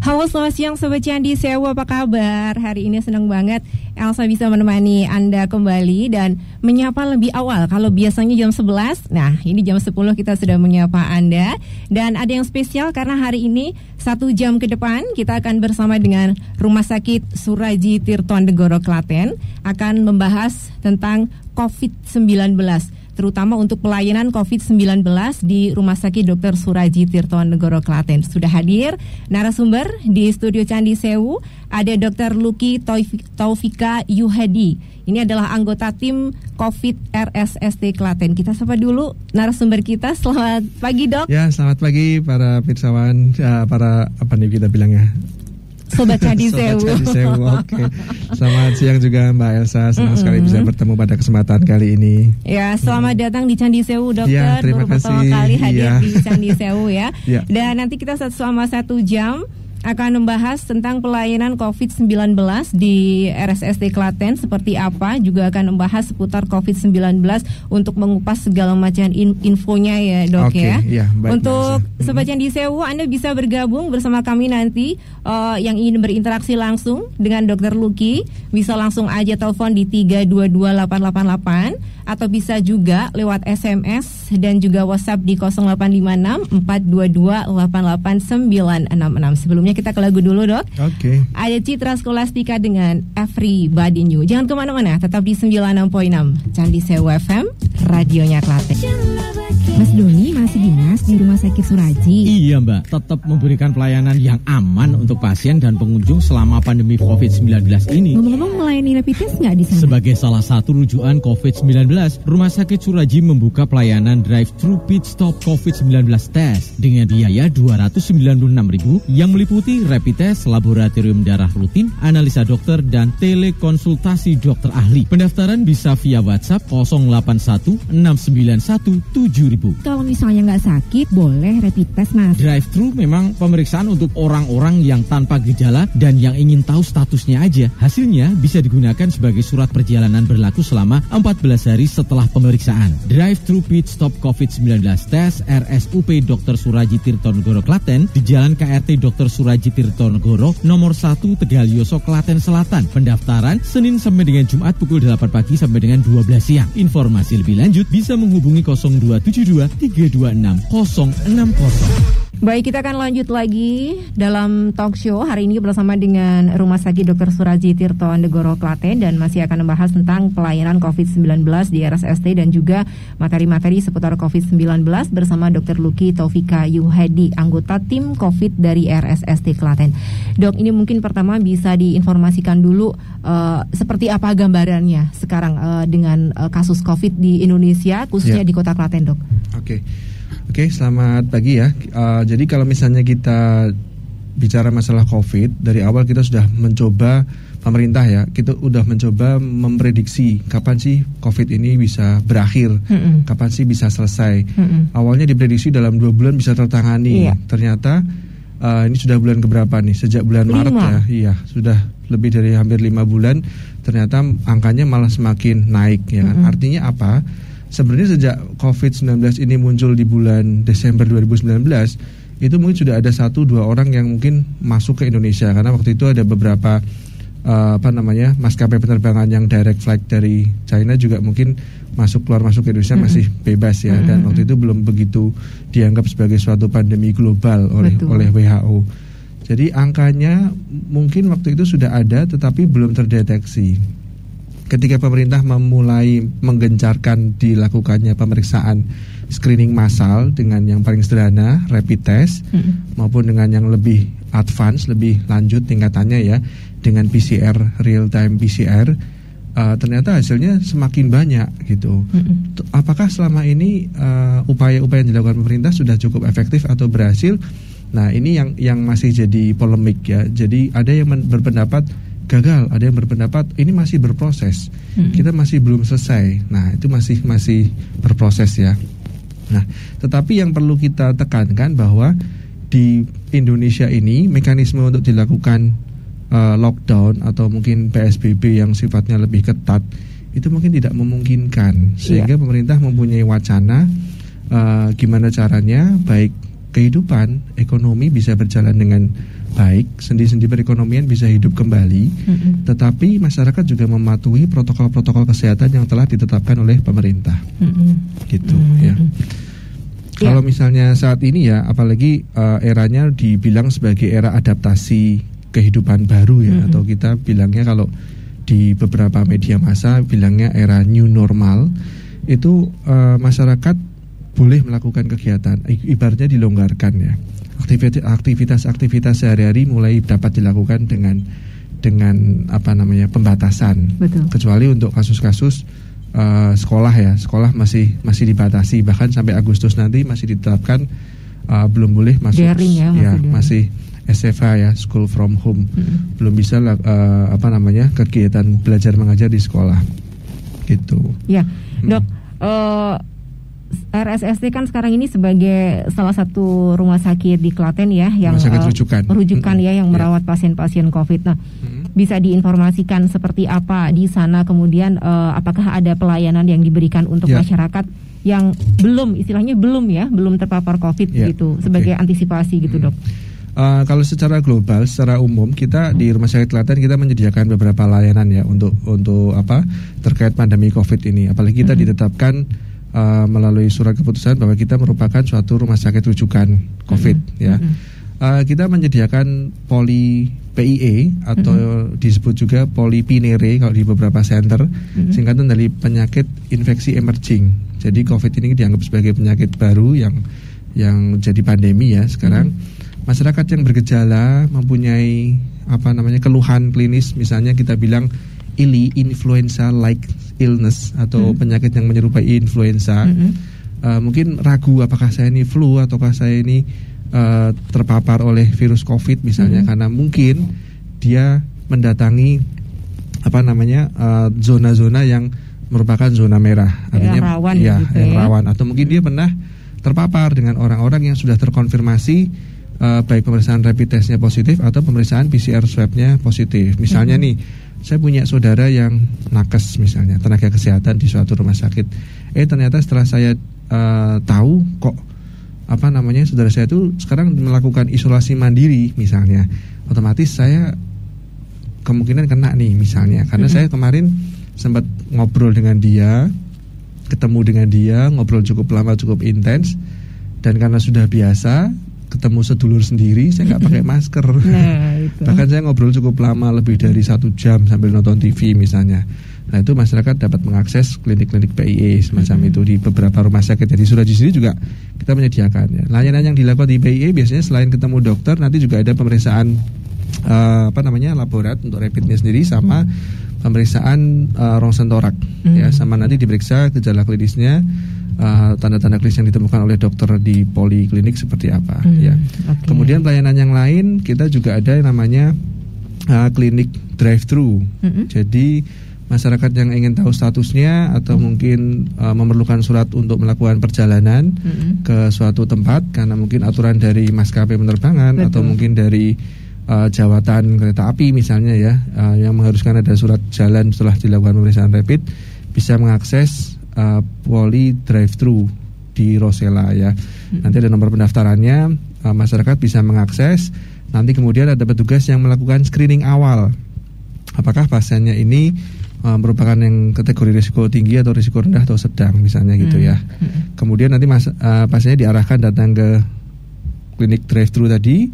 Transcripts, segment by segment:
Halo, selamat siang Sobat Candi Sewu, apa kabar? Hari ini senang banget Elsa bisa menemani Anda kembali dan menyapa lebih awal. Kalau biasanya jam 11, nah ini jam 10 kita sudah menyapa Anda. Dan ada yang spesial karena hari ini 1 jam ke depan kita akan bersama dengan Rumah Sakit Surajii Tirtonegoro Klaten akan membahas tentang COVID-19, terutama untuk pelayanan COVID-19 di Rumah Sakit Dr. Surajii Tirtonegoro Klaten. Sudah hadir narasumber di studio Candi Sewu, ada Dr. Luki Taufika Yuhadi. Ini adalah anggota tim COVID RSST Klaten. Kita sapa dulu narasumber kita. Selamat pagi, Dok. Ya, selamat pagi para pirsawan, para apa nih kita bilangnya? Sobat Candi Sewu. Oke. Selamat siang juga Mbak Elsa. Senang sekali bisa bertemu pada kesempatan kali ini. Ya, selamat datang di Candi Sewu, Dokter. Ya, terima kasih. Pertama kali hadir di Candi Sewu ya. Ya. Dan nanti kita selama 1 jam akan membahas tentang pelayanan COVID-19 di RSST Klaten seperti apa, juga akan membahas seputar COVID-19 untuk mengupas segala macam infonya ya, Dok. Oke, ya. Baik, untuk Sobat Candi Sewu, Anda bisa bergabung bersama kami nanti yang ingin berinteraksi langsung dengan Dr. Luki, bisa langsung aja telepon di 322888 atau bisa juga lewat SMS dan juga WhatsApp di 0856 422 88966. Sebelumnya kita ke lagu dulu, Dok. Oke. Ada Citra Scholastika dengan Everybody New. Jangan kemana-mana, tetap di 96.6 Candi Sewu FM, radionya Klaten. Mas Doni masih dinas di Rumah Sakit Surajii. Iya, Mbak, tetap memberikan pelayanan yang aman untuk pasien dan pengunjung selama pandemi COVID-19 ini. Ngomong-ngomong, melayani rapid test nggak di sana? Sebagai salah satu rujukan COVID-19, Rumah Sakit Surajii membuka pelayanan drive-thru pit stop COVID-19 test dengan biaya Rp296.000 yang meliputi rapid test, laboratorium darah rutin, analisa dokter, dan telekonsultasi dokter ahli. Pendaftaran bisa via WhatsApp 081 691 7000. Kalau misalnya nggak sakit, boleh rapid test, Mas. Drive-thru memang pemeriksaan untuk orang-orang yang tanpa gejala dan yang ingin tahu statusnya aja. Hasilnya bisa digunakan sebagai surat perjalanan berlaku selama 14 hari setelah pemeriksaan. Drive-thru pit stop COVID-19 test RSUP Dr. Surajii Tirtonegoro Klaten di Jalan KRT Dr. Surajii Tirtonegoro nomor 1 Tegalyoso Klaten Selatan. Pendaftaran Senin sampai dengan Jumat pukul 8 pagi sampai dengan 12 siang. Informasi lebih lanjut bisa menghubungi 0272 326 060. Baik, kita akan lanjut lagi dalam talk show hari ini bersama dengan Rumah Sakit Dr. Surajii Tirtonegoro Klaten dan masih akan membahas tentang pelayanan COVID-19 di RSST dan juga materi-materi seputar COVID-19 bersama Dr. Luki Taufika Yuhadi, anggota tim COVID dari RSST Klaten. Dok, ini mungkin pertama bisa diinformasikan dulu seperti apa gambarannya sekarang dengan kasus COVID di Indonesia, khususnya di Kota Klaten, Dok. Oke, selamat pagi ya. Jadi kalau misalnya kita bicara masalah COVID, dari awal kita sudah mencoba, pemerintah ya, kita sudah mencoba memprediksi kapan sih COVID ini bisa berakhir, kapan sih bisa selesai. Awalnya diprediksi dalam 2 bulan bisa tertangani. Ternyata ini sudah bulan keberapa nih? Sejak bulan Maret ya. Iya, sudah lebih dari hampir 5 bulan. Ternyata angkanya malah semakin naik ya. Artinya apa? Sebenarnya sejak COVID-19 ini muncul di bulan Desember 2019, itu mungkin sudah ada 1-2 orang yang mungkin masuk ke Indonesia, karena waktu itu ada beberapa maskapai penerbangan yang direct flight dari China juga mungkin keluar masuk ke Indonesia masih bebas ya, dan waktu itu belum begitu dianggap sebagai suatu pandemi global oleh WHO. Jadi angkanya mungkin waktu itu sudah ada tetapi belum terdeteksi. Ketika pemerintah memulai menggencarkan dilakukannya pemeriksaan screening massal dengan yang paling sederhana rapid test maupun dengan yang lebih advance, lebih lanjut tingkatannya ya, dengan PCR, real time PCR, ternyata hasilnya semakin banyak gitu. Apakah selama ini upaya-upaya yang dilakukan pemerintah sudah cukup efektif atau berhasil? Nah, ini yang masih jadi polemik ya. Jadi ada yang berpendapat gagal, ada yang berpendapat ini masih berproses, kita masih belum selesai. Nah, itu masih berproses ya. Nah, tetapi yang perlu kita tekankan bahwa di Indonesia ini mekanisme untuk dilakukan lockdown atau mungkin PSBB yang sifatnya lebih ketat itu mungkin tidak memungkinkan, sehingga pemerintah mempunyai wacana gimana caranya baik kehidupan ekonomi bisa berjalan dengan baik, sendi-sendi perekonomian bisa hidup kembali, tetapi masyarakat juga mematuhi protokol-protokol kesehatan yang telah ditetapkan oleh pemerintah, gitu ya. Kalau misalnya saat ini ya, apalagi eranya dibilang sebagai era adaptasi kehidupan baru ya, atau kita bilangnya kalau di beberapa media massa bilangnya era new normal, itu masyarakat boleh melakukan kegiatan, ibaratnya dilonggarkan ya. Aktivitas sehari-hari mulai dapat dilakukan dengan pembatasan. Betul. Kecuali untuk kasus-kasus sekolah ya, sekolah masih dibatasi, bahkan sampai Agustus nanti masih ditetapkan belum boleh masuk daring ya, masih SFH ya, school from home, belum bisa kegiatan belajar mengajar di sekolah gitu. Ya, Dok. RSSD kan sekarang ini sebagai salah satu rumah sakit di Klaten ya, yang rujukan ya, yang merawat pasien-pasien COVID. Nah, bisa diinformasikan seperti apa di sana, kemudian apakah ada pelayanan yang diberikan untuk masyarakat yang belum terpapar COVID gitu, sebagai antisipasi gitu, Dok? Kalau secara global, secara umum kita di Rumah Sakit Klaten kita menyediakan beberapa layanan ya untuk terkait pandemi COVID ini. Apalagi kita ditetapkan melalui surat keputusan bahwa kita merupakan suatu rumah sakit rujukan COVID ya. Kita menyediakan poli PIE atau disebut juga poli pinere kalau di beberapa center, singkatan dari penyakit infeksi emerging. Jadi COVID ini dianggap sebagai penyakit baru yang jadi pandemi ya sekarang. Masyarakat yang bergejala mempunyai keluhan klinis, misalnya kita bilang ILI, influenza like illness, atau penyakit yang menyerupai influenza, mungkin ragu apakah saya ini flu ataukah saya ini terpapar oleh virus COVID misalnya, karena mungkin dia mendatangi zona-zona yang merupakan zona merah, artinya rawan, rawan, atau mungkin dia pernah terpapar dengan orang-orang yang sudah terkonfirmasi baik pemeriksaan rapid testnya positif atau pemeriksaan PCR swabnya positif. Misalnya nih, saya punya saudara yang nakes misalnya, tenaga kesehatan di suatu rumah sakit. Ternyata setelah saya tahu kok saudara saya itu sekarang melakukan isolasi mandiri misalnya, otomatis saya kemungkinan kena nih misalnya, karena saya kemarin sempat ngobrol dengan dia, ketemu dengan dia, ngobrol cukup lama, cukup intens, dan karena sudah biasa ketemu sedulur sendiri, saya nggak pakai masker. Bahkan saya ngobrol cukup lama, lebih dari 1 jam sambil nonton TV misalnya. Nah, itu masyarakat dapat mengakses klinik-klinik PIE semacam itu di beberapa rumah sakit. Jadi Suraji sendiri juga kita menyediakan ya. Layanan yang dilakukan di PIE biasanya selain ketemu dokter, nanti juga ada pemeriksaan laborat untuk rapidnya sendiri, sama pemeriksaan rongsen torak ya, sama nanti diperiksa gejala klinisnya, tanda-tanda klinis yang ditemukan oleh dokter di poliklinik seperti apa ya. Kemudian pelayanan yang lain kita juga ada yang namanya klinik drive-thru. Jadi masyarakat yang ingin tahu statusnya atau mungkin memerlukan surat untuk melakukan perjalanan ke suatu tempat karena mungkin aturan dari maskapai penerbangan atau mungkin dari jawatan kereta api misalnya ya, yang mengharuskan ada surat jalan setelah dilakukan pemeriksaan rapid, bisa mengakses poli drive-thru di Rosella ya. Nanti ada nomor pendaftarannya, masyarakat bisa mengakses. Nanti kemudian ada petugas yang melakukan screening awal, apakah pasiennya ini merupakan yang kategori risiko tinggi atau risiko rendah atau sedang misalnya gitu ya. Kemudian nanti pasiennya diarahkan datang ke klinik drive-thru tadi,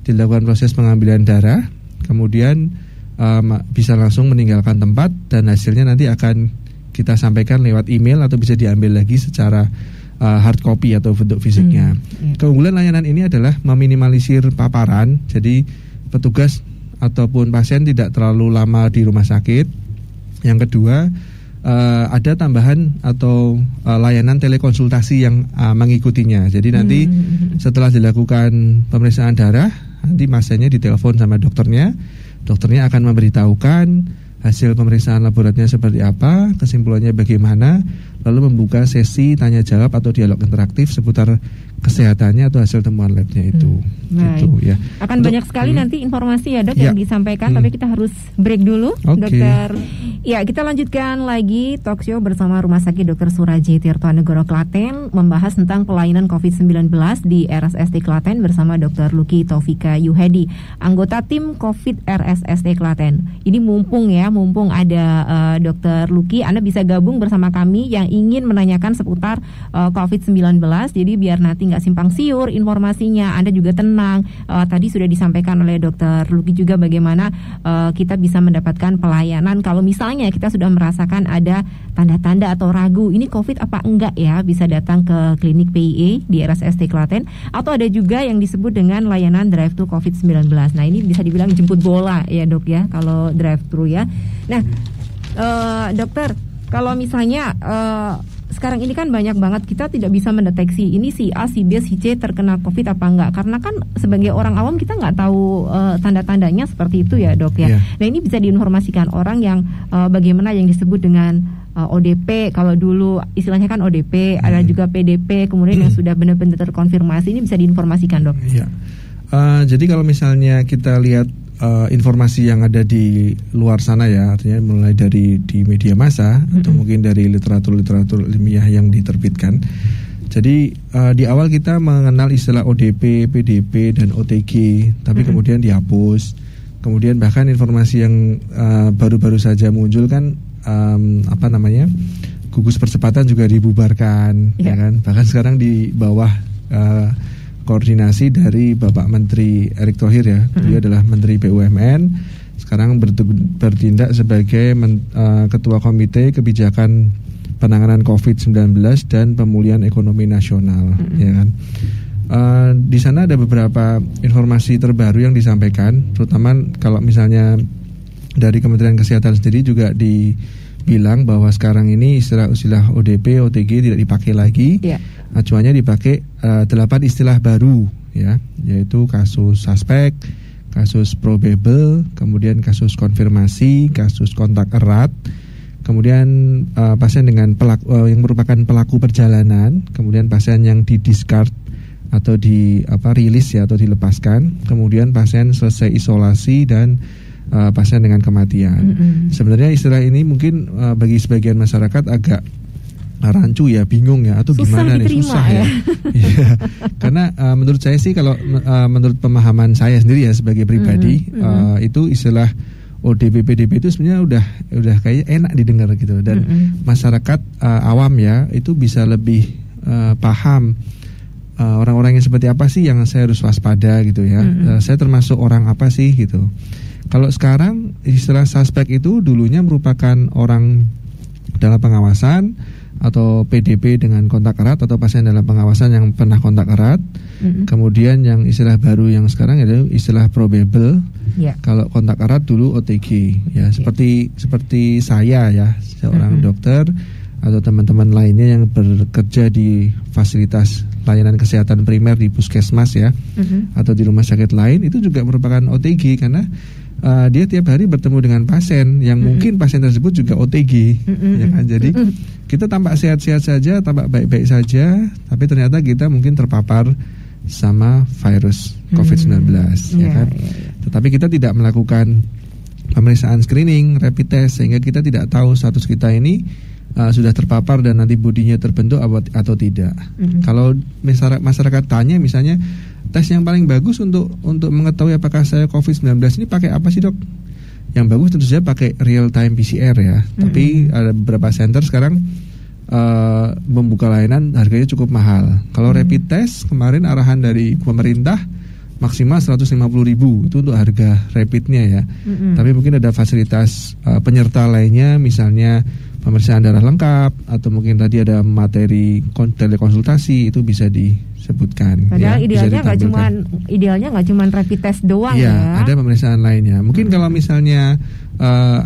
dilakukan proses pengambilan darah, kemudian bisa langsung meninggalkan tempat, dan hasilnya nanti akan kita sampaikan lewat email atau bisa diambil lagi secara hard copy atau bentuk fisiknya. Keunggulan layanan ini adalah meminimalisir paparan, jadi petugas ataupun pasien tidak terlalu lama di rumah sakit. Yang kedua, ada tambahan atau layanan telekonsultasi yang mengikutinya. Jadi nanti setelah dilakukan pemeriksaan darah, nanti pasiennya ditelepon sama dokternya. Dokternya akan memberitahukan hasil pemeriksaan laboratoriumnya seperti apa, kesimpulannya bagaimana, lalu membuka sesi tanya jawab atau dialog interaktif seputar kesehatannya atau hasil temuan labnya itu. Baik. Gitu, ya. Akan banyak sekali nanti informasi ya dok yang disampaikan, tapi kita harus break dulu, dokter. Ya, kita lanjutkan lagi talk show bersama Rumah Sakit Dr. Surajaya Tirtonegoro Klaten, membahas tentang pelayanan COVID-19 di RSSD Klaten bersama Dr. Luki Taufika Yuhedi, anggota tim COVID RSSD Klaten. Ini mumpung ada Dr. Luki, Anda bisa gabung bersama kami yang ingin menanyakan seputar COVID-19. Jadi biar nanti nggak simpang siur informasinya, Anda juga tenang. Tadi sudah disampaikan oleh Dr. Luki juga bagaimana kita bisa mendapatkan pelayanan kalau misalnya kita sudah merasakan ada tanda-tanda atau ragu ini COVID apa enggak ya, bisa datang ke klinik PIE di RSSD Klaten, atau ada juga yang disebut dengan layanan drive thru COVID-19. Nah, ini bisa dibilang jemput bola ya dok ya kalau drive thru ya. Nah, dokter, kalau misalnya sekarang ini kan banyak banget kita tidak bisa mendeteksi ini si A, si B, si C terkena COVID apa enggak, karena kan sebagai orang awam kita nggak tahu tanda-tandanya seperti itu ya dok ya. Nah, ini bisa diinformasikan orang yang bagaimana yang disebut dengan ODP, kalau dulu istilahnya kan ODP, ada juga PDP, kemudian yang sudah benar-benar terkonfirmasi, ini bisa diinformasikan dok. Jadi kalau misalnya kita lihat informasi yang ada di luar sana ya, artinya mulai dari di media massa atau mungkin dari literatur ilmiah yang diterbitkan. Jadi di awal kita mengenal istilah ODP, PDP dan OTG, tapi kemudian dihapus. Kemudian bahkan informasi yang baru-baru saja muncul kan gugus percepatan juga dibubarkan, ya kan? Bahkan sekarang di bawah koordinasi dari Bapak Menteri Erick Thohir ya, dia adalah Menteri BUMN, sekarang bertindak sebagai Ketua Komite Kebijakan Penanganan COVID-19 dan Pemulihan Ekonomi Nasional, ya kan. Di sana ada beberapa informasi terbaru yang disampaikan, terutama kalau misalnya dari Kementerian Kesehatan sendiri juga dibilang bahwa sekarang ini istilah ODP, OTG tidak dipakai lagi. Acuannya dipakai 8 istilah baru ya, yaitu kasus suspek, kasus probable, kemudian kasus konfirmasi, kasus kontak erat, kemudian pasien dengan yang merupakan pelaku perjalanan, kemudian pasien yang di-discard atau rilis ya atau dilepaskan, kemudian pasien selesai isolasi dan pasien dengan kematian. Sebenarnya istilah ini mungkin bagi sebagian masyarakat agak rancu ya, bingung ya, atau susah gimana nih, susah ya. Karena menurut saya sih, kalau menurut pemahaman saya sendiri ya sebagai pribadi, itu istilah ODP, PDP itu sebenarnya udah kayaknya enak didengar gitu, dan masyarakat awam ya itu bisa lebih paham orang-orang yang seperti apa sih yang saya harus waspada gitu ya. Saya termasuk orang apa sih gitu. Kalau sekarang istilah suspek itu dulunya merupakan orang dalam pengawasan atau PDP dengan kontak erat atau pasien dalam pengawasan yang pernah kontak erat. Kemudian yang istilah baru yang sekarang adalah istilah probable. Kalau kontak erat dulu OTG ya, seperti saya ya, seorang dokter atau teman-teman lainnya yang bekerja di fasilitas layanan kesehatan primer di puskesmas ya, atau di rumah sakit lain, itu juga merupakan OTG karena dia tiap hari bertemu dengan pasien yang mungkin pasien tersebut juga OTG, ya kan? Jadi kita tampak sehat-sehat saja, tampak baik-baik saja, tapi ternyata kita mungkin terpapar sama virus COVID-19, ya kan? Tetapi kita tidak melakukan pemeriksaan screening, rapid test, sehingga kita tidak tahu status kita ini sudah terpapar dan antibodinya terbentuk atau tidak. Kalau masyarakat tanya misalnya, tes yang paling bagus untuk mengetahui apakah saya COVID-19 ini pakai apa sih dok? Yang bagus tentu saja pakai real time PCR ya. Tapi ada beberapa center sekarang membuka layanan harganya cukup mahal. Kalau rapid test kemarin arahan dari pemerintah maksimal 150.000 itu untuk harga rapidnya ya. Tapi mungkin ada fasilitas penyerta lainnya, misalnya pemeriksaan darah lengkap, atau mungkin tadi ada materi telekonsultasi, itu bisa disebutkan. Padahal ya, idealnya nggak cuma rapid test doang ya. Ada pemeriksaan lainnya. Mungkin kalau misalnya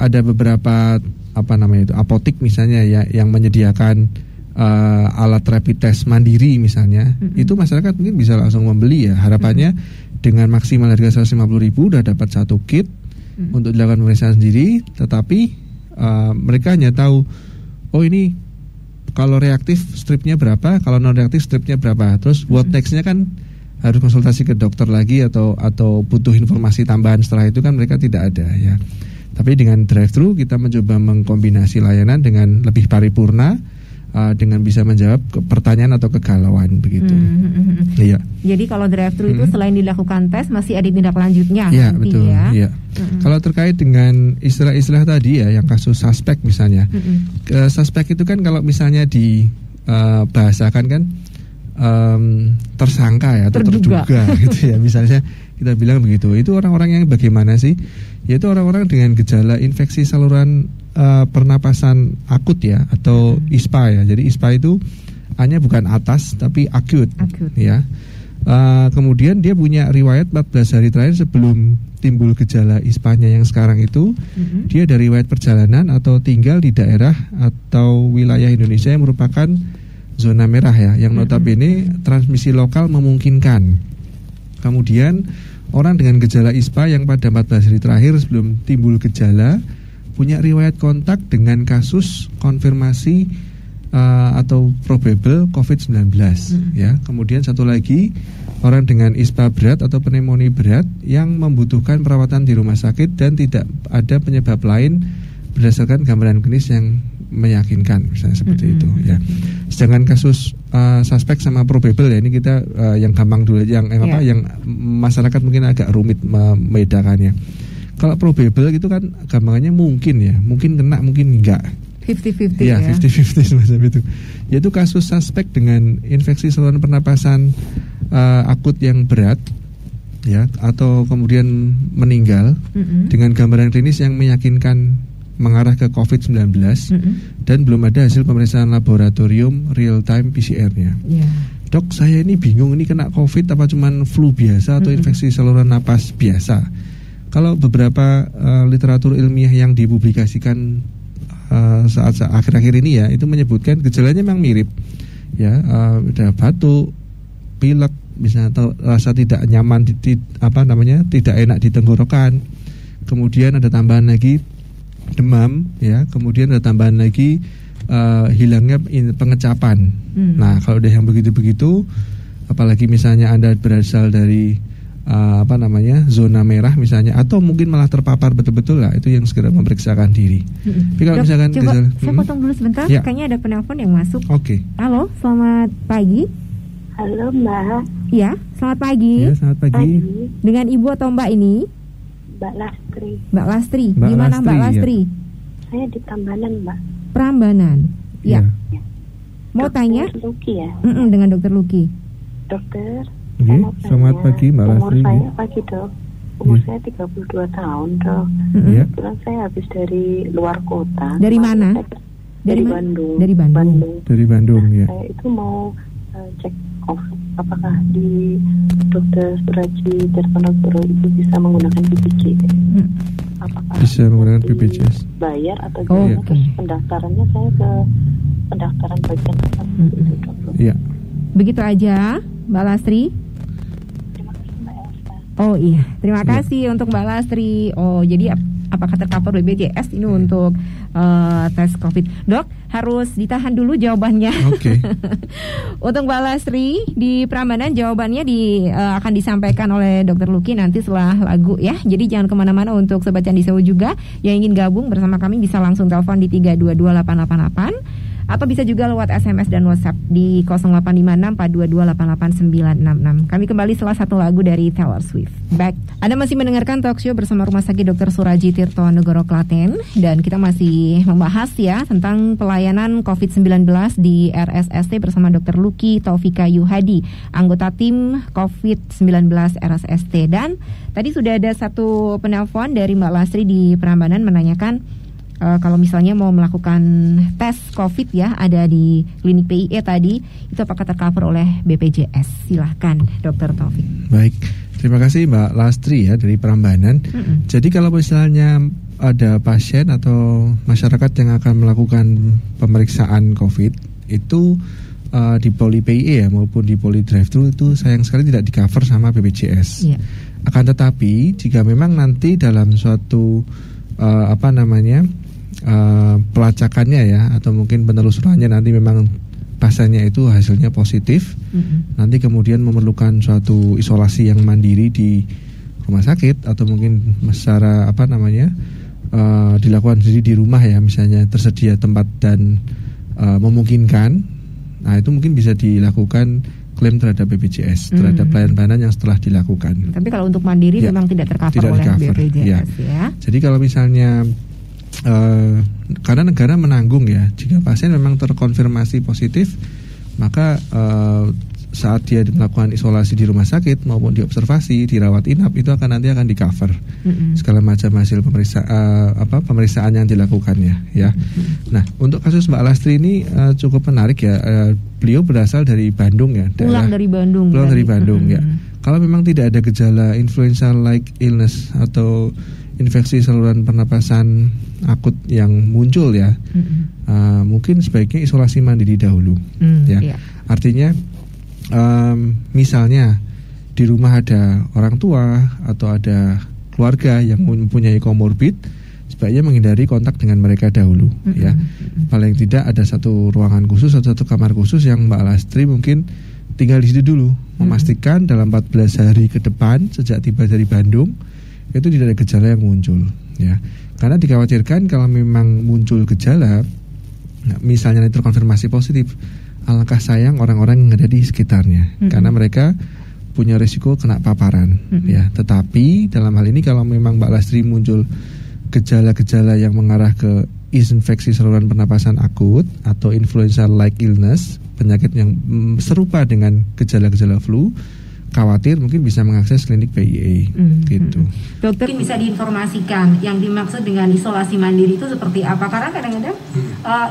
ada beberapa apotik misalnya ya yang menyediakan alat rapid test mandiri misalnya, itu masyarakat mungkin bisa langsung membeli ya. Harapannya dengan maksimal harga 150.000 udah dapat satu kit untuk dilakukan pemeriksaan sendiri, tetapi mereka hanya tahu, oh ini kalau reaktif stripnya berapa, kalau non reaktif stripnya berapa. Terus word text-nya kan harus konsultasi ke dokter lagi atau butuh informasi tambahan setelah itu kan mereka tidak ada ya. Tapi dengan drive-thru kita mencoba mengkombinasi layanan dengan lebih paripurna, dengan bisa menjawab pertanyaan atau kegalauan begitu. Iya. Jadi kalau drive-thru itu selain dilakukan tes masih ada tindak lanjutnya. Iya betul. Ya. Iya. Kalau terkait dengan istilah-istilah tadi ya, yang kasus suspek misalnya, suspek itu kan kalau misalnya dibahasakan kan tersangka ya atau terduga gitu ya. Misalnya kita bilang begitu. Itu orang-orang yang bagaimana sih? Yaitu orang-orang dengan gejala infeksi saluran pernapasan akut ya, atau ISPA ya. Jadi ISPA itu A-nya bukan atas tapi akut. Ya. Kemudian dia punya riwayat 14 hari terakhir sebelum timbul gejala ISPA-nya yang sekarang itu, dia ada riwayat perjalanan atau tinggal di daerah atau wilayah Indonesia yang merupakan zona merah ya, yang notabene transmisi lokal memungkinkan. Kemudian orang dengan gejala ISPA yang pada 14 hari terakhir sebelum timbul gejala punya riwayat kontak dengan kasus konfirmasi atau probable COVID-19 ya. Kemudian satu lagi, orang dengan ISPA berat atau pneumonia berat yang membutuhkan perawatan di rumah sakit dan tidak ada penyebab lain berdasarkan gambaran klinis yang meyakinkan, misalnya seperti itu ya. Sedangkan kasus suspek sama probable ya, ini kita yang gampang dulu, yang masyarakat mungkin agak rumit membedakannya. Kalau probable gitu kan gampangannya mungkin ya, mungkin kena mungkin enggak, 50-50 ya 50-50 semacam itu. Yaitu kasus suspek dengan infeksi saluran pernapasan akut yang berat ya, atau kemudian meninggal dengan gambaran klinis yang meyakinkan mengarah ke COVID-19 dan belum ada hasil pemeriksaan laboratorium real time PCR-nya. Dok, saya ini bingung, ini kena COVID apa cuman flu biasa atau infeksi saluran napas biasa. Kalau beberapa literatur ilmiah yang dipublikasikan saat akhir-akhir ini ya, itu menyebutkan gejalanya memang mirip ya, ada batuk, pilek, misalnya, atau rasa tidak nyaman tidak enak di tenggorokan. Kemudian ada tambahan lagi demam ya, kemudian ada tambahan lagi hilangnya pengecapan. Nah, kalau udah yang begitu-begitu, apalagi misalnya Anda berasal dari zona merah misalnya, atau mungkin malah terpapar betul-betul lah, itu yang segera memeriksakan diri. Tapi kalau misalkan coba saya potong dulu sebentar, ya. Kayaknya ada penelpon yang masuk. Oke. Halo, selamat pagi. Halo Mbak. Ya, selamat pagi. Ya, selamat pagi. Dengan Ibu atau Mbak ini? Mbak Lastri. Mbak Lastri. Di mana Mbak Lastri? Ya. Saya di Prambanan, Mbak. Prambanan. Ya. Mau Dokter tanya? Luki ya. Dengan Dokter Luki. Dokter. Selamat pagi Mbak Lastri. Umur saya pagi dok. Umur saya 32 tahun dok. Kebetulan saya habis dari luar kota. Dari mana? Dari Bandung. Dari Bandung. Dari Bandung ya. Saya itu mau cek COVID, apakah di Dokter Suraji Tirtonegoro itu bisa menggunakan BPJS? Apakah bisa menggunakan BPJS? Bayar atau gimana? Terus pendaftarannya saya ke pendaftaran bagian apa itu dok? Iya. Begitu aja Mbak Lastri. Terima kasih Mbak Elsa. Oh iya, terima kasih untuk Mbak Lastri. Oh, jadi apakah tercover BPJS ini untuk tes COVID? Dok, harus ditahan dulu jawabannya. Oke. Untuk Mbak Lastri di Prambanan, jawabannya akan disampaikan oleh Dokter Luki nanti setelah lagu ya. Jadi jangan kemana-mana. Untuk Sobat Candi Sewu juga yang ingin gabung bersama kami bisa langsung telepon di 3228888 atau bisa juga lewat SMS dan WhatsApp di 085642288966. Kami kembali setelah satu lagu dari Taylor Swift. Back. Anda masih mendengarkan talk show bersama Rumah Sakit Dr. Suraji Tirtonegoro Klaten, dan kita masih membahas ya tentang pelayanan COVID-19 di RSST bersama Dr. Luki Taufika Yuhadi, anggota tim COVID-19 RSST. Dan tadi sudah ada satu penelpon dari Mbak Lastri di Prambanan menanyakan kalau misalnya mau melakukan tes COVID ya, ada di klinik PIE tadi, itu apakah tercover oleh BPJS? Silahkan Dokter Taufik. Baik, terima kasih Mbak Lastri ya dari Prambanan. Jadi kalau misalnya ada pasien atau masyarakat yang akan melakukan pemeriksaan COVID itu di poli PIE ya maupun di poli drive-thru, itu sayang sekali tidak di-cover sama BPJS. Akan tetapi jika memang nanti dalam suatu pelacakannya ya, atau mungkin penelusurannya nanti memang pasiennya itu hasilnya positif, nanti kemudian memerlukan suatu isolasi yang mandiri di rumah sakit atau mungkin secara dilakukan sendiri di rumah ya, misalnya tersedia tempat dan memungkinkan, nah itu mungkin bisa dilakukan klaim terhadap BPJS, terhadap pelayanan yang setelah dilakukan. Tapi kalau untuk mandiri memang tidak tercover oleh BPJS ya. Jadi kalau misalnya karena negara menanggung ya, jika pasien memang terkonfirmasi positif, maka saat dia melakukan isolasi di rumah sakit maupun diobservasi, dirawat inap, itu nanti akan di-cover segala macam hasil pemeriksaan yang dilakukannya ya. Nah, untuk kasus Mbak Lastri ini cukup menarik ya. Beliau berasal dari Bandung ya. Pulang dari Bandung ya. Kalau memang tidak ada gejala influenza-like illness atau infeksi saluran pernapasan akut yang muncul ya, mungkin sebaiknya isolasi mandiri dahulu ya. Yeah. Artinya misalnya di rumah ada orang tua atau ada keluarga yang mempunyai komorbid, sebaiknya menghindari kontak dengan mereka dahulu ya. Paling tidak ada satu ruangan khusus atau satu kamar khusus yang Mbak Lastri mungkin tinggal di situ dulu, memastikan dalam 14 hari ke depan sejak tiba dari Bandung itu tidak ada gejala yang muncul ya. Karena dikhawatirkan kalau memang muncul gejala, misalnya terkonfirmasi positif, alangkah sayang orang-orang yang ada di sekitarnya, karena mereka punya risiko kena paparan ya. Tetapi dalam hal ini kalau memang Mbak Lastri muncul gejala-gejala yang mengarah ke infeksi saluran pernapasan akut atau influenza-like illness, penyakit yang serupa dengan gejala-gejala flu, khawatir mungkin bisa mengakses klinik PIE gitu. Dokter bisa diinformasikan yang dimaksud dengan isolasi mandiri itu seperti apa? Karena kadang-kadang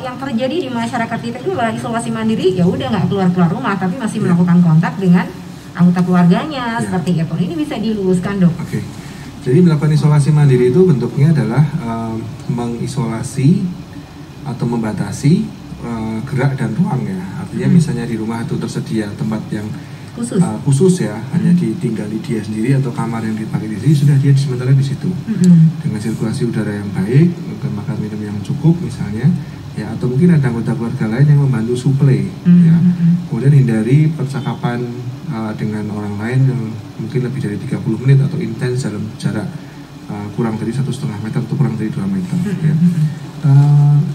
yang terjadi di masyarakat kita itu adalah isolasi mandiri, ya udah nggak keluar rumah tapi masih melakukan kontak dengan anggota keluarganya seperti itu. Ini bisa diluruskan, Dok. Oke. Jadi melakukan isolasi mandiri itu bentuknya adalah mengisolasi atau membatasi gerak dan ruang ya. Artinya misalnya di rumah itu tersedia tempat yang khusus ya, hanya ditinggali dia sendiri atau kamar yang dipakai di sini, sudah dia sementara di situ dengan sirkulasi udara yang baik, makan minum yang cukup misalnya ya, atau mungkin ada anggota keluarga lain yang membantu suplai ya. Kemudian hindari percakapan dengan orang lain yang mungkin lebih dari 30 menit atau intens dalam jarak kurang dari 1,5 meter atau kurang dari 2 meter ya.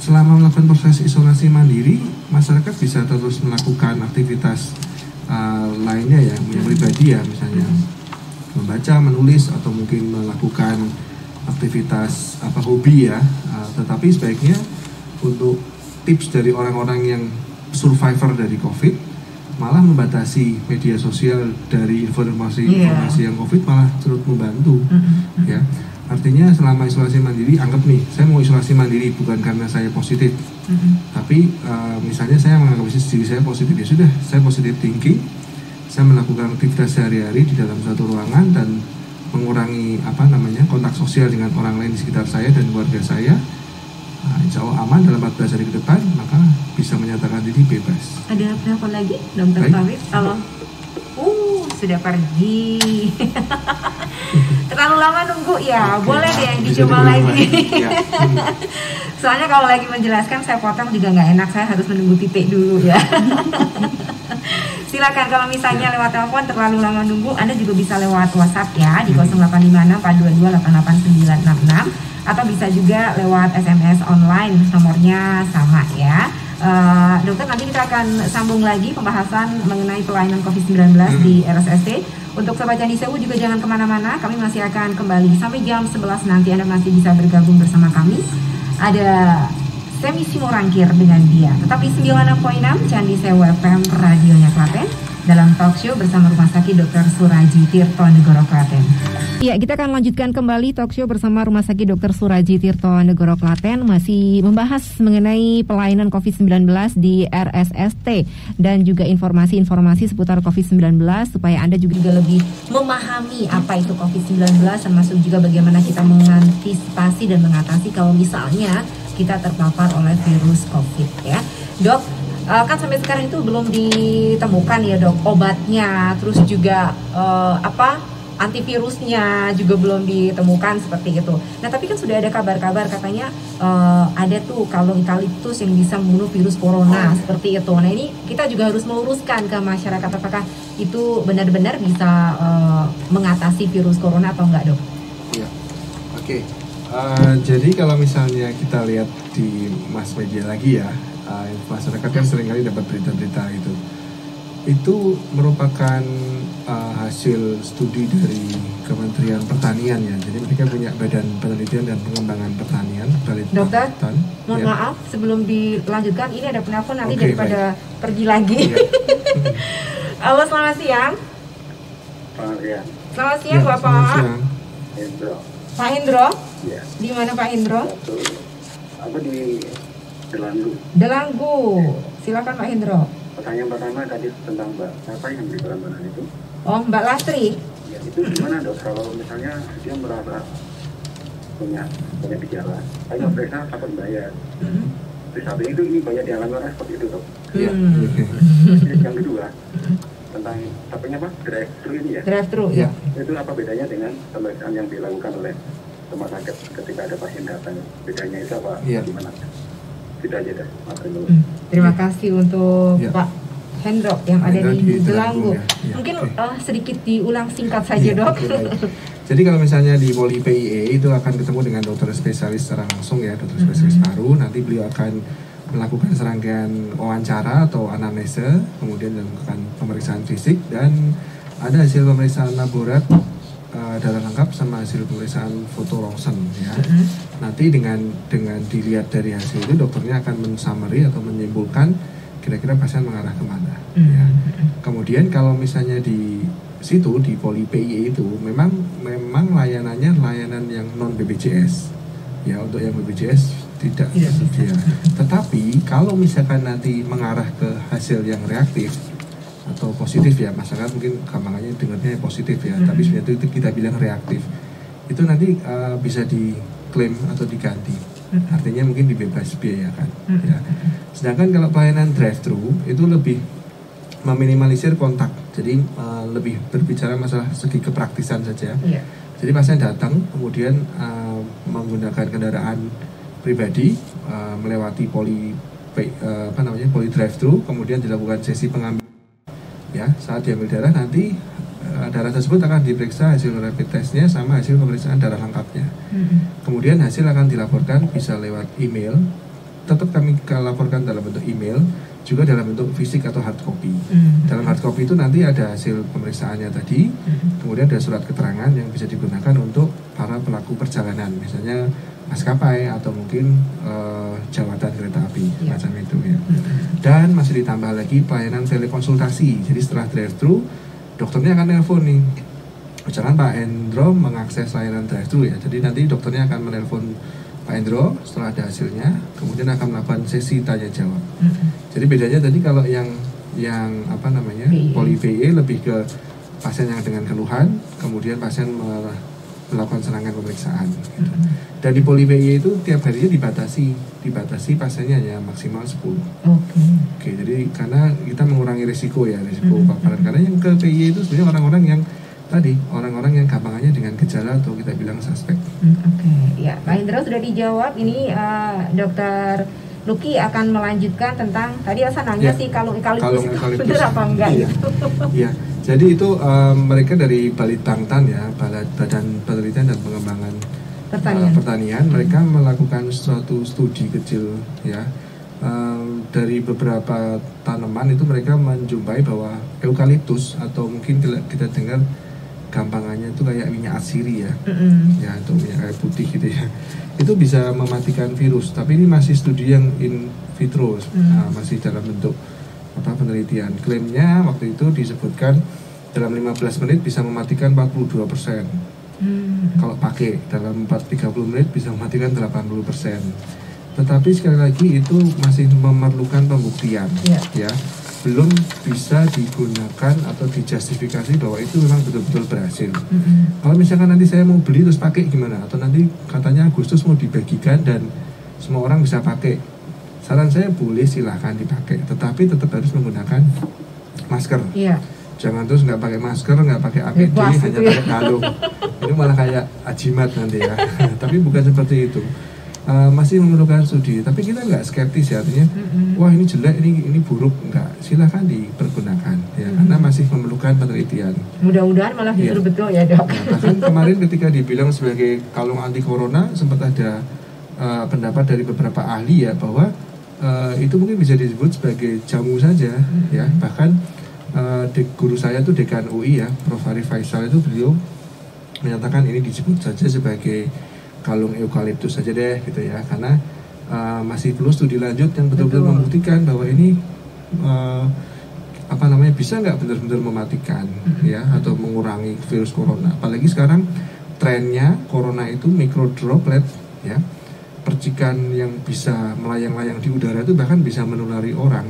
Selama melakukan proses isolasi mandiri, masyarakat bisa terus melakukan aktivitas lainnya ya, yang pribadi ya, misalnya membaca, menulis, atau mungkin melakukan aktivitas hobi ya. Tetapi sebaiknya untuk tips dari orang-orang yang survivor dari COVID, malah membatasi media sosial dari informasi yang COVID, malah turut membantu ya. Artinya selama isolasi mandiri, anggap nih, saya mau isolasi mandiri bukan karena saya positif, tapi misalnya saya menganggap diri saya positif, ya sudah, saya positive thinking, saya melakukan aktivitas sehari-hari di dalam satu ruangan dan mengurangi kontak sosial dengan orang lain di sekitar saya dan keluarga saya. Insya Allah aman dalam 14 hari ke depan, maka bisa menyatakan diri bebas. Ada telepon lagi, Dokter Farid? Halo. Sudah pergi. Terlalu lama nunggu ya. Boleh deh dicoba lagi. Soalnya kalau lagi menjelaskan saya potong juga nggak enak, saya harus menunggu titik dulu ya. Silakan kalau misalnya lewat telepon terlalu lama nunggu, Anda juga bisa lewat WhatsApp ya di 0856 422 88966 atau bisa juga lewat SMS online, nomornya sama ya. Dokter, nanti kita akan sambung lagi pembahasan mengenai pelayanan COVID-19 di RSST. Untuk Sobat Candi Sewu juga jangan kemana-mana, kami masih akan kembali sampai jam 11 nanti. Anda masih bisa bergabung bersama kami. Ada Semi Simorangkir dengan dia. Tetapi 96.6 Candi Sewu FM radionya Klaten dalam talk show bersama Rumah Sakit Dr. Suraji Tirto Negoro Klaten. Ya, kita akan lanjutkan kembali talk show bersama Rumah Sakit Dr. Suraji Tirto Negoro Klaten, masih membahas mengenai pelayanan COVID-19 di RSST dan juga informasi-informasi seputar COVID-19 supaya Anda juga lebih memahami apa itu COVID-19, termasuk juga bagaimana kita mengantisipasi dan mengatasi kalau misalnya kita terpapar oleh virus COVID ya. Dok, kan sampai sekarang itu belum ditemukan ya, Dok, obatnya, terus juga antivirusnya juga belum ditemukan seperti itu. Nah tapi kan sudah ada kabar-kabar katanya ada tuh kalau eukaliptus yang bisa membunuh virus corona seperti itu. Nah ini kita juga harus meluruskan ke masyarakat apakah itu benar-benar bisa mengatasi virus corona atau enggak, Dok? Iya, oke. Jadi kalau misalnya kita lihat di mass media lagi ya, masyarakat kan seringkali dapat berita-berita itu merupakan hasil studi dari Kementerian Pertanian ya. Jadi mereka punya Badan Penelitian dan Pengembangan Pertanian. Dokter, mohon maaf sebelum dilanjutkan ini ada penelpon nanti daripada pergi lagi. Halo, selamat siang. Selamat siang Bapak. Hendro. Pak Hendro? Ya. Di mana Pak Hendro? Apa di Delanggu. Delanggu. Silakan Pak Hendro. Pertanyaan pertama tadi tentang Mbak siapa yang beri bahan itu? Oh, Mbak Lastri. Ya, itu gimana Dok kalau misalnya dia merasa punya gejala, saya periksa takut bayar. Terus habis itu ini banyak dialami orang seperti itu Dok. Iya. Yang kedua tentang apa drive-thru ini ya? Drive-thru ya. Itu apa bedanya dengan pemeriksaan yang dilakukan oleh rumah sakit ketika ada pasien datang? Bedanya itu apa? Ya. Gimana? Tidak aja deh, Mas Rindu. Terima kasih untuk Pak Hendro yang ada di Delanggu. Ya. Mungkin sedikit diulang singkat saja Dok. Jadi kalau misalnya di Poli PIE itu akan ketemu dengan dokter spesialis secara langsung ya, dokter spesialis paru. Nanti beliau akan melakukan serangkaian wawancara atau anamnese, kemudian melakukan pemeriksaan fisik dan ada hasil pemeriksaan laborat darah lengkap sama hasil pemeriksaan foto rongsen ya. Nanti dengan dilihat dari hasil itu dokternya akan men-summary atau menyimpulkan kira-kira pasien mengarah kemana. Ya. Kemudian kalau misalnya di situ di Poli PIE itu memang layanannya layanan yang non BPJS ya, untuk yang BPJS tidak tersedia. Tetapi kalau misalkan nanti mengarah ke hasil yang reaktif atau positif ya, masyarakat mungkin gampangannya dengarnya positif ya, tapi sebenarnya itu kita bilang reaktif. Itu nanti bisa diklaim atau diganti. Artinya mungkin dibebas biayakan. Ya. Sedangkan kalau pelayanan drive-thru itu lebih meminimalisir kontak, jadi lebih berbicara masalah segi kepraktisan saja. Jadi pasien datang kemudian menggunakan kendaraan pribadi melewati poli drive-thru, kemudian dilakukan sesi pengambilan. Ya, saat diambil darah nanti darah tersebut akan diperiksa hasil rapid testnya sama hasil pemeriksaan darah lengkapnya. Kemudian hasil akan dilaporkan bisa lewat email, tetap kami laporkan dalam bentuk email, juga dalam bentuk fisik atau hard copy. Dalam hard copy itu nanti ada hasil pemeriksaannya tadi, kemudian ada surat keterangan yang bisa digunakan untuk para pelaku perjalanan, misalnya maskapai atau mungkin jawatan kereta api macam itu ya. Dan masih ditambah lagi pelayanan telekonsultasi. Jadi setelah drive-thru, dokternya akan telepon nih, misalkan Pak Hendro mengakses layanan drive-thru ya. Jadi nanti dokternya akan menelpon Pak Hendro setelah ada hasilnya, kemudian akan melakukan sesi tanya jawab. Jadi bedanya tadi kalau yang Poli PIE lebih ke pasien yang dengan keluhan, kemudian pasien melakukan serangkaian pemeriksaan. Gitu. Dan di Poli PIE itu tiap harinya dibatasi pasiennya hanya maksimal 10. Oke, jadi karena kita mengurangi risiko paparan. Karena yang ke PIE itu sebenarnya orang-orang yang gampangannya dengan gejala atau kita bilang suspek. Ya, Pak Hendro sudah dijawab. Ini Dokter Luki akan melanjutkan tentang tadi Asa nanya sih kalau eukaliptus benar apa enggak gitu. Iya. Jadi itu mereka dari Balitangtan ya, Badan Penelitian dan Pengembangan Pertanian, mereka melakukan suatu studi kecil ya. Dari beberapa tanaman itu mereka menjumpai bahwa eukaliptus atau mungkin kita dengar gampangannya itu kayak minyak atsiri ya, ya itu minyak kayu putih gitu ya. Itu bisa mematikan virus, tapi ini masih studi yang in vitro, masih dalam bentuk penelitian. Klaimnya waktu itu disebutkan dalam 15 menit bisa mematikan 42%. Kalau pakai dalam 30 menit bisa mematikan 80%. Tetapi sekali lagi itu masih memerlukan pembuktian, ya. Belum bisa digunakan atau dijustifikasi bahwa itu memang betul-betul berhasil. Kalau misalkan nanti saya mau beli terus pakai gimana? Atau nanti katanya Agustus mau dibagikan dan semua orang bisa pakai. Saran saya boleh silahkan dipakai, tetapi tetap harus menggunakan masker. Jangan terus nggak pakai masker, nggak pakai APD, hanya pakai kalung. Ini malah kayak ajimat nanti ya. Tapi bukan seperti itu. Masih memerlukan studi. Tapi kita nggak skeptis ya, artinya wah ini jelek, ini buruk, nggak. Silahkan dipergunakan ya, karena masih memerlukan penelitian. Mudah-mudahan malah justru betul ya dok. Nah, bahkan kemarin ketika dibilang sebagai kalung anti corona, sempat ada pendapat dari beberapa ahli ya bahwa itu mungkin bisa disebut sebagai jamu saja ya. Bahkan guru saya tuh dekan UI ya, Prof. Arif Faisal, itu beliau menyatakan ini disebut saja sebagai kalung eukaliptus saja deh gitu ya, karena masih perlu studi lanjut yang betul-betul membuktikan bahwa ini bisa nggak benar-benar mematikan ya atau mengurangi virus corona. Apalagi sekarang trennya corona itu mikrodroplet ya, percikan yang bisa melayang-layang di udara itu bahkan bisa menulari orang.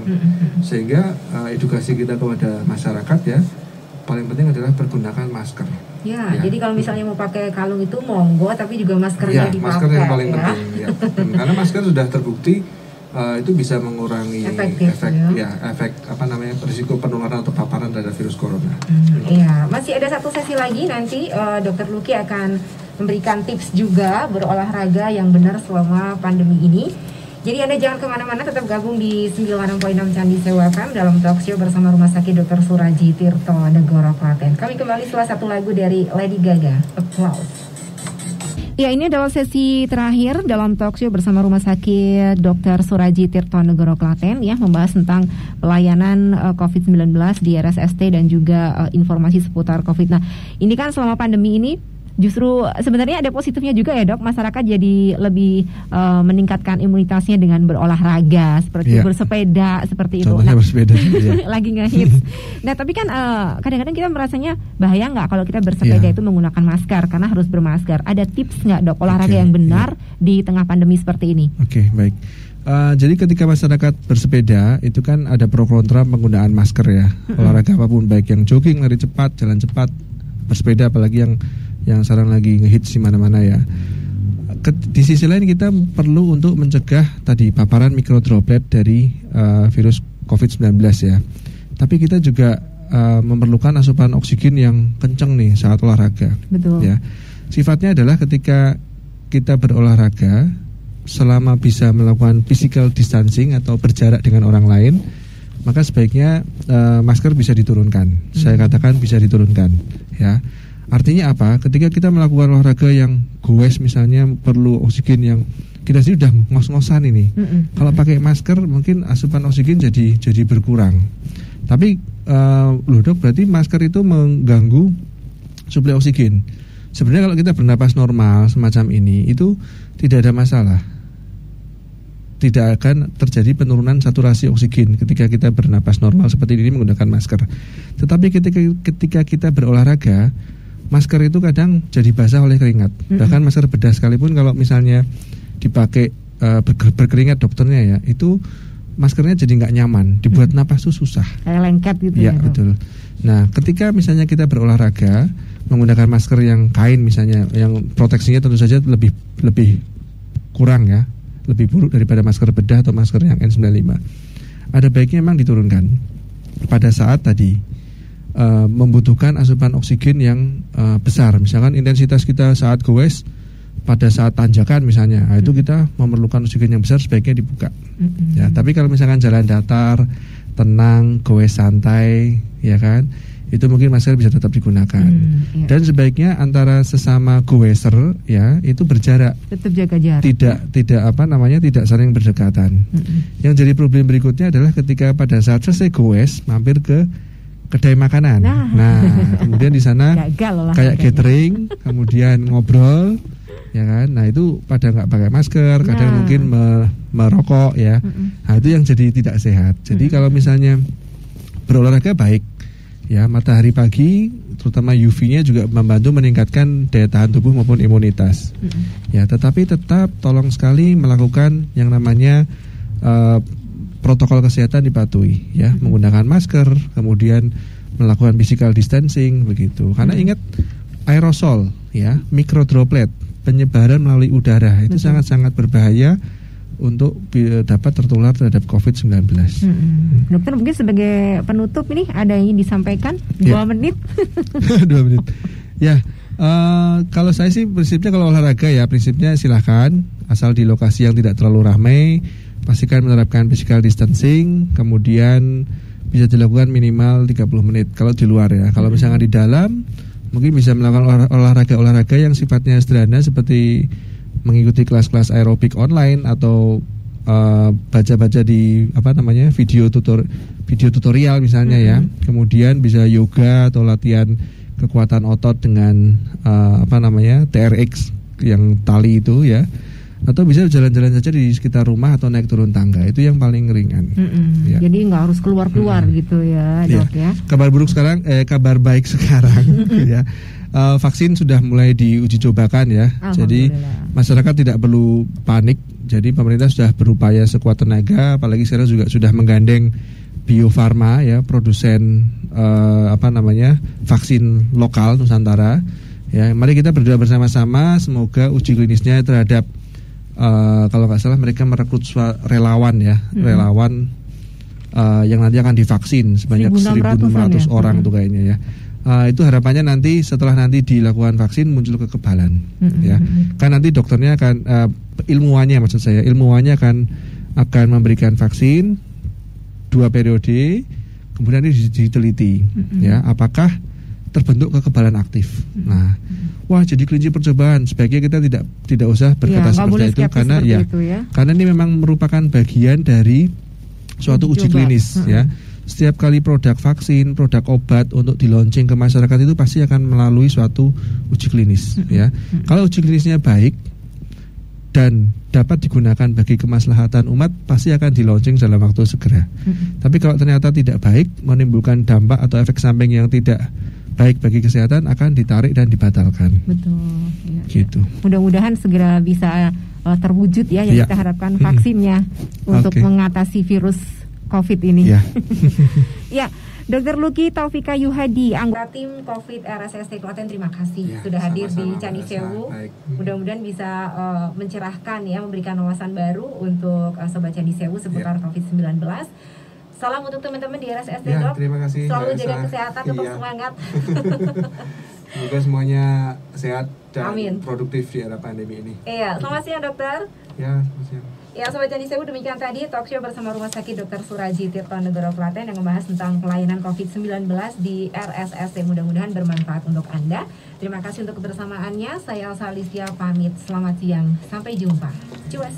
Sehingga edukasi kita kepada masyarakat ya, paling penting adalah pergunakan masker. Ya, jadi kalau misalnya mau pakai kalung itu monggo, tapi juga maskernya dipakai. Masker yang paling penting ya. Karena masker sudah terbukti itu bisa mengurangi efek risiko penularan atau paparan terhadap virus corona. Iya, masih ada satu sesi lagi nanti Dr. Luki akan memberikan tips juga berolahraga yang benar selama pandemi ini. Jadi Anda jangan kemana-mana, tetap gabung di 96.6 Candi Sewu FM dalam talk show bersama Rumah Sakit Dr. Suraji Tirto Negoro Klaten. Kami kembali setelah satu lagu dari Lady Gaga, Applause. Ya, ini adalah sesi terakhir dalam talk show bersama Rumah Sakit Dr. Suraji Tirto Negoro Klaten ya, membahas tentang pelayanan COVID-19 di RSST dan juga informasi seputar COVID. Nah, ini kan selama pandemi ini justru sebenarnya ada positifnya juga ya dok, masyarakat jadi lebih meningkatkan imunitasnya dengan berolahraga seperti bersepeda seperti itu. Contohnya bersepeda lagi ngehits. Nah tapi kan kadang-kadang kita merasanya bahaya nggak kalau kita bersepeda itu menggunakan masker, karena harus bermasker. Ada tips nggak dok olahraga yang benar di tengah pandemi seperti ini? Oke, baik. Jadi ketika masyarakat bersepeda itu kan ada pro kontra penggunaan masker ya. Olahraga apapun, baik yang jogging, lari cepat, jalan cepat, bersepeda, apalagi yang sekarang lagi ngehits di mana-mana ya. Di sisi lain kita perlu untuk mencegah tadi paparan mikrodroplet dari virus COVID-19 ya. Tapi kita juga memerlukan asupan oksigen yang kencang nih saat olahraga. Betul. Ya. Sifatnya adalah ketika kita berolahraga, selama bisa melakukan physical distancing atau berjarak dengan orang lain, maka sebaiknya masker bisa diturunkan. Saya katakan bisa diturunkan ya. Artinya apa? Ketika kita melakukan olahraga yang goes misalnya, perlu oksigen yang kita sih udah ngos-ngosan ini. Kalau pakai masker mungkin asupan oksigen jadi berkurang. Tapi loh dok, berarti masker itu mengganggu suplai oksigen. Sebenarnya kalau kita bernapas normal semacam ini itu tidak ada masalah. Tidak akan terjadi penurunan saturasi oksigen ketika kita bernapas normal seperti ini menggunakan masker. Tetapi ketika kita berolahraga, masker itu kadang jadi basah oleh keringat. Bahkan masker bedah sekalipun kalau misalnya dipakai berkeringat dokternya ya, itu maskernya jadi nggak nyaman, dibuat napas tuh susah. Kayak lengket gitu ya. Iya betul. Nah ketika misalnya kita berolahraga menggunakan masker yang kain misalnya, yang proteksinya tentu saja lebih kurang ya, lebih buruk daripada masker bedah atau masker yang N95. Ada baiknya memang diturunkan pada saat tadi membutuhkan asupan oksigen yang besar. Misalkan intensitas kita saat goes pada saat tanjakan misalnya, itu kita memerlukan oksigen yang besar, sebaiknya dibuka. Ya, tapi kalau misalkan jalan datar, tenang, goes santai, ya kan, itu mungkin masker bisa tetap digunakan. Dan sebaiknya antara sesama goeser ya itu berjarak. Tetap jaga jarak. Tidak saling berdekatan. Yang jadi problem berikutnya adalah ketika pada saat selesai goes mampir ke kedai makanan. Nah kemudian di sana kayak catering, kemudian ngobrol, ya kan. Nah itu pada nggak pakai masker, kadang mungkin merokok ya. Nah itu yang jadi tidak sehat. Jadi kalau misalnya berolahraga baik, ya matahari pagi, terutama UV-nya juga membantu meningkatkan daya tahan tubuh maupun imunitas. Ya, tetapi tetap tolong sekali melakukan yang namanya protokol kesehatan dipatuhi ya, menggunakan masker, kemudian melakukan physical distancing begitu. Karena ingat aerosol ya, mikrodroplet, penyebaran melalui udara itu sangat-sangat berbahaya untuk dapat tertular terhadap COVID-19. Dokter, mungkin sebagai penutup ini ada yang ingin disampaikan 2 menit. 2 menit. Ya, kalau saya sih prinsipnya kalau olahraga ya prinsipnya silahkan, asal di lokasi yang tidak terlalu ramai, pastikan menerapkan physical distancing, kemudian bisa dilakukan minimal 30 menit kalau di luar ya. Kalau misalnya di dalam, mungkin bisa melakukan olahraga yang sifatnya sederhana seperti mengikuti kelas-kelas aerobik online atau baca-baca di video tutorial misalnya ya. Kemudian bisa yoga atau latihan kekuatan otot dengan TRX yang tali itu ya. Atau bisa jalan-jalan saja di sekitar rumah atau naik turun tangga, itu yang paling ringan. Ya. Jadi nggak harus keluar-keluar gitu ya, Dok ya. Kabar baik sekarang ya. Vaksin sudah mulai diuji cobakan ya. Jadi masyarakat tidak perlu panik. Jadi pemerintah sudah berupaya sekuat tenaga, apalagi sekarang juga sudah menggandeng Bio Farma ya, produsen vaksin lokal Nusantara. Ya, mari kita berdoa bersama-sama semoga uji klinisnya terhadap kalau nggak salah mereka merekrut relawan ya, relawan yang nanti akan divaksin sebanyak 1.600 orang tuh kayaknya ya. Itu harapannya nanti setelah nanti dilakukan vaksin muncul kekebalan ya. Kan nanti dokternya akan ilmuwannya akan memberikan vaksin 2 periode, kemudian ini diteliti ya apakah terbentuk kekebalan aktif. Nah, wah jadi kelinci percobaan, sebaiknya kita tidak usah berkata seperti itu karena ini memang merupakan bagian dari suatu uji klinis ya. Setiap kali produk vaksin, produk obat untuk di-launching ke masyarakat itu pasti akan melalui suatu uji klinis ya. Kalau uji klinisnya baik dan dapat digunakan bagi kemaslahatan umat, pasti akan di-launching dalam waktu segera. Tapi kalau ternyata tidak baik, menimbulkan dampak atau efek samping yang tidak baik bagi kesehatan, akan ditarik dan dibatalkan. Betul. Ya, gitu. Mudah-mudahan segera bisa terwujud ya yang kita harapkan vaksinnya untuk mengatasi virus COVID ini. Ya. Ya, Dr. Luki Taufika Yuhadi, anggota tim COVID RSST Klaten, terima kasih sudah hadir di Candi Sewu. Mudah-mudahan bisa mencerahkan ya, memberikan wawasan baru untuk Sobat Candi Sewu seputar COVID-19. Salam untuk teman-teman di RSST, Dok. Terima kasih. Selalu jaga kesehatan, tetap semangat. Semoga semuanya sehat dan produktif di era pandemi ini. Iya, selamat siang, Dokter. Ya, selamat siang. Ya, Sobat Candi Sewu, demikian tadi talk show bersama Rumah Sakit Dr. Suraji Tirtonegoro Klaten yang membahas tentang pelayanan COVID-19 di RSST. Mudah-mudahan bermanfaat untuk Anda. Terima kasih untuk kebersamaannya. Saya Elsa Alicia pamit. Selamat siang. Sampai jumpa. Cuas.